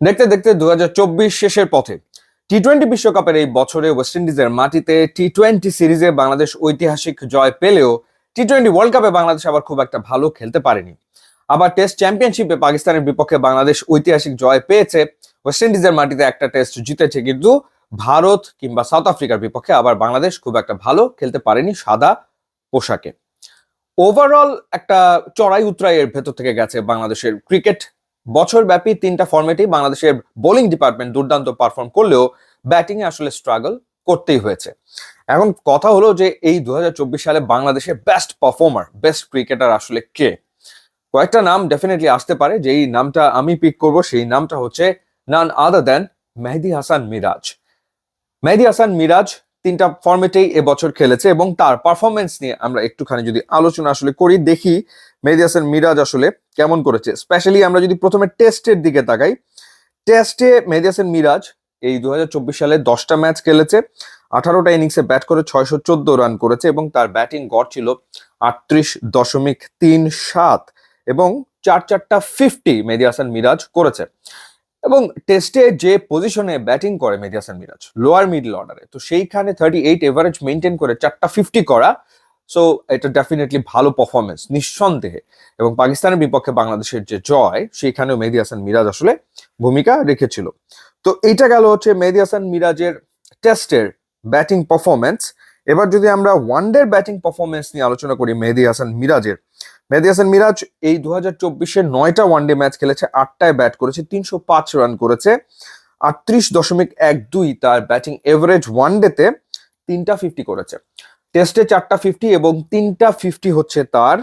দেখতে দেখতে 2024 শেষের পথে। টি-20 বিশ্বকাপের এই বছরে ওয়েস্ট ইন্ডিজের মাটিতে টি-20 সিরিজে বাংলাদেশ ঐতিহাসিক জয় পেলেও টি-20 ওয়ার্ল্ড কাপে বাংলাদেশ আবার খুব একটা ভালো খেলতে পারেনি। আবার টেস্ট চ্যাম্পিয়নশিপে পাকিস্তানের বিপক্ষে বাংলাদেশ ঐতিহাসিক জয় পেয়েছে, ওয়েস্ট ইন্ডিজের মাটিতে একটা টেস্ট জিতেছে, কিন্তু ভারত কিংবা সাউথ আফ্রিকার বিপক্ষে আবার বাংলাদেশ খুব একটা ভালো খেলতে পারেনি সাদা পোশাকে। ওভারঅল একটা চড়াই উতরাইয়ের ভেতর থেকে গেছে বাংলাদেশের ক্রিকেট। বছরব্যাপী 3টা ফরম্যাটেই বাংলাদেশের বোলিং ডিপার্টমেন্ট দুর্দান্ত পারফর্ম করলেও ব্যাটিং এ আসলে স্ট্রাগল করতেই হয়েছে। এখন কথা হলো যে এই 2024 সালে বাংলাদেশের বেস্ট পারফর্মার, বেস্ট ক্রিকেটার আসলে কে? কয়েকটা নাম ডেফিনেটলি আসতে পারে, যেই নামটা আমি পিক করব সেই নামটা হচ্ছে নান আদার দেন মেহেদী হাসান মিরাজ। মেহেদী হাসান মিরাজ 3টা ফরম্যাটেই এবছর খেলেছে এবং তার পারফরমেন্স নিয়ে আমরা একটুখানি যদি আলোচনা আসলে করি, দেখি মেহেদী হাসান মিরাজ আসলে কেমন করেছে। স্পেশালি আমরা যদি প্রথমে টেস্টের দিকে তাকাই, টেস্টে মেহেদী হাসান মিরাজ এই 2024 সালে 10টা ম্যাচ খেলেছে, 18টা ইনিংসে ব্যাট করে 614 রান করেছে এবং তার ব্যাটিং গড় ছিল 38.37 এবং 4 50 মেহেদী হাসান মিরাজ করেছে। এবং টেস্টে যে পজিশনে ব্যাটিং করে মেহেদী হাসান মিরাজ, লোয়ার মিডল অর্ডারে, তো সেইখানে 38 এভারেজ মেনটেন করে 450 করা, সো এটা ডেফিনেটলি ভালো পারফরমেন্স নিঃসন্দেহে। এবং পাকিস্তানের বিপক্ষে বাংলাদেশের যে জয়, সেইখানেও মেহেদী হাসান মিরাজ আসলে ভূমিকা রেখেছিল। তো এইটা গেল হচ্ছে মেহেদী হাসান মিরাজের টেস্টের ব্যাটিং পারফরমেন্স। এবার যদি আমরা ওয়ানডের ব্যাটিং পারফরমেন্স নিয়ে আলোচনা করি মেহেদী হাসান মিরাজের, মেহেদী হাসান মিরাজ এই 2024-এ 9টা ওয়ানডে ম্যাচ খেলেছে, 8টায় ব্যাট করেছে, 305 রান করেছে, 38.12 তার ব্যাটিং এভারেজ, ওয়ানডেতে 3টা 50 করেছে, টেস্টে 4টা 50 এবং 3টা 50 হচ্ছে তার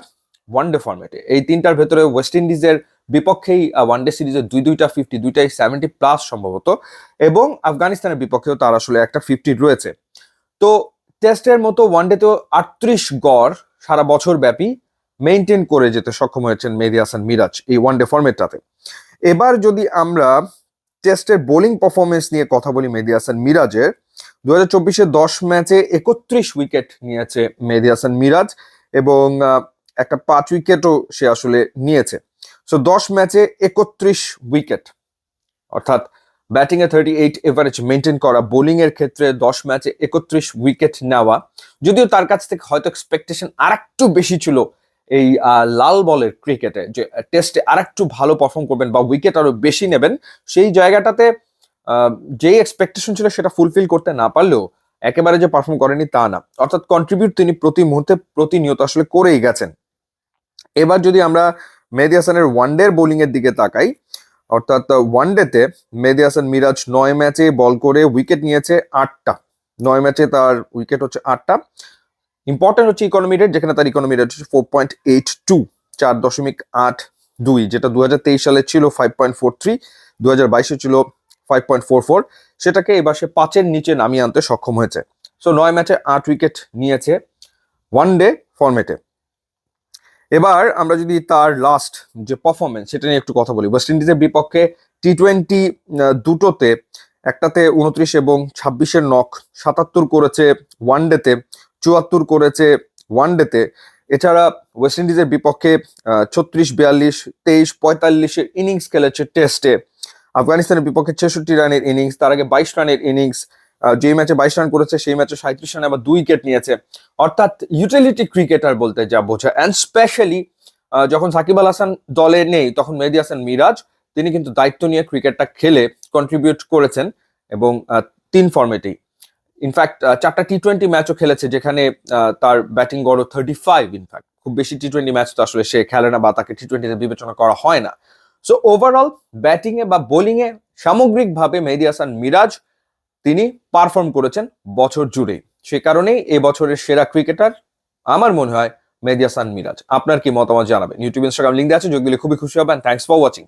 ওয়ানডে ফরম্যাটে। এই 3টার ভেতরে ওয়েস্ট ইন্ডিজের বিপক্ষেই ওয়ানডে সিরিজে দুইটা 50, দুইটাই 70+ সম্ভবত, এবং আফগানিস্তানের বিপক্ষেও তার আসলে একটা 50 রয়েছে। তো টেস্টের মতো ওয়ানডেতেও 38 গড় সারা বছর ব্যাপী মেনটেন করে যেতে সক্ষম হয়েছেন মেহেদী হাসান মিরাজ এই ওয়ানডে ফরম্যাটটাতে। এবার যদি আমরা টেস্টের বোলিং পারফরমেন্স নিয়ে কথা বলি মেহেদী হাসান মিরাজের, 2024-এ 10 ম্যাচে 31 উইকেট নিয়েছে মেহেদী হাসান মিরাজ এবং একটা 5 উইকেটও সে আসলে নিয়েছে। সো 10 ম্যাচে 31 উইকেট, অর্থাৎ ব্যাটিং এ 38 এভারেজ মেনটেন করা, বোলিং এর ক্ষেত্রে 10 ম্যাচে 31 উইকেট নেওয়া। যদিও তার কাছ থেকে হয়তো এক্সপেকটেশন আরেকটু বেশি ছিল এই লাল বলের ক্রিকেটে, যে টেস্টে আরেকটু ভালো পারফর্ম করবেন বা উইকেট আরো বেশি নেবেন, সেই জায়গাটাতে যেই এক্সপেকটেশন ছিল সেটা ফুলফিল করতে না পারলেও একেবারে যে পারফর্ম করেনি তা না, অর্থাৎ কন্ট্রিবিউট তিনি প্রতি মুহূর্তে প্রতিনিয়ত আসলে করেই গেছেন। এবার যদি আমরা মেহেদী হাসানের ওয়ানডের বোলিং এর দিকে তাকাই, অর্থাৎ ওয়ানডেতে মেহেদী হাসান মিরাজ 9 ম্যাচে বল করে উইকেট নিয়েছে 8টা, 9 ম্যাচে তার উইকেট হচ্ছে 8টা। ইম্পর্টেন্ট হচ্ছে ইকোনমি রেট, যেখানে তার ইকোনমি রেট হচ্ছে 4.82, 4.82, যেটা 2023 সালে ছিল 5.43, 2022-এ ছিল 5.44, সেটাকে এবার সে 5-এর নিচে নামিয়ে আনতে সক্ষম হয়েছে। সো 9 ম্যাচে 8 উইকেট নিয়েছে ওয়ানডে ফরম্যাটে। এবার আমরা যদি তার লাস্ট যে পারফরমেন্স সেটা নিয়ে একটু কথা বলি, ওয়েস্ট ইন্ডিজের বিপক্ষে টি-20 দুটোতে, একটাতে 29 এবং 26-এর নক, 77 করেছে ওয়ানডেতে, 74 করেছে ওয়ানডেতে। এছাড়া ওয়েস্ট ইন্ডিজের বিপক্ষে 36, 42, 23, 45-এর ইনিংস খেলেছে টেস্টে। আফগানিস্তানের বিপক্ষে 66 রানের ইনিংস, তার আগে 22 রানের ইনিংস, যে ম্যাচে 22 রান করেছে সেই ম্যাচে 37 রানে আবার 2 উইকেট নিয়েছে। অর্থাৎ ইউটিলিটি ক্রিকেটার বলতে যা বোঝায়। অ্যান্ড স্পেশালি যখন সাকিব আল হাসান দলে নেই তখন মেহেদী হাসান মিরাজ তিনি কিন্তু দায়িত্ব নিয়ে ক্রিকেটটা খেলে কন্ট্রিবিউট করেছেন এবং 3 ফরম্যাটেই। ইনফ্যাক্ট 4টা টি-20 ম্যাচও খেলেছে, যেখানে তার ব্যাটিং গড় 35। ইনফ্যাক্ট খুব বেশি টি-20 ম্যাচ তো আসলে সে খেলে না বা তাকে টি-20-তে বিবেচনা করা হয় না। সো ওভারঅল ব্যাটিং এ বা বোলিং এ সামগ্রিকভাবে মেহেদী হাসান মিরাজ তিনি পারফর্ম করেছেন বছর জুড়ে। সে কারণেই এই বছরের সেরা ক্রিকেটার আমার মনে হয় মেহেদী হাসান মিরাজ। আপনার কি মতামত জানাবেন? ইউটিউব, ইনস্টাগ্রাম লিঙ্ক দেওয়া আছে, যোগ দিলে খুবই খুশি হবেন। Thanks for watching.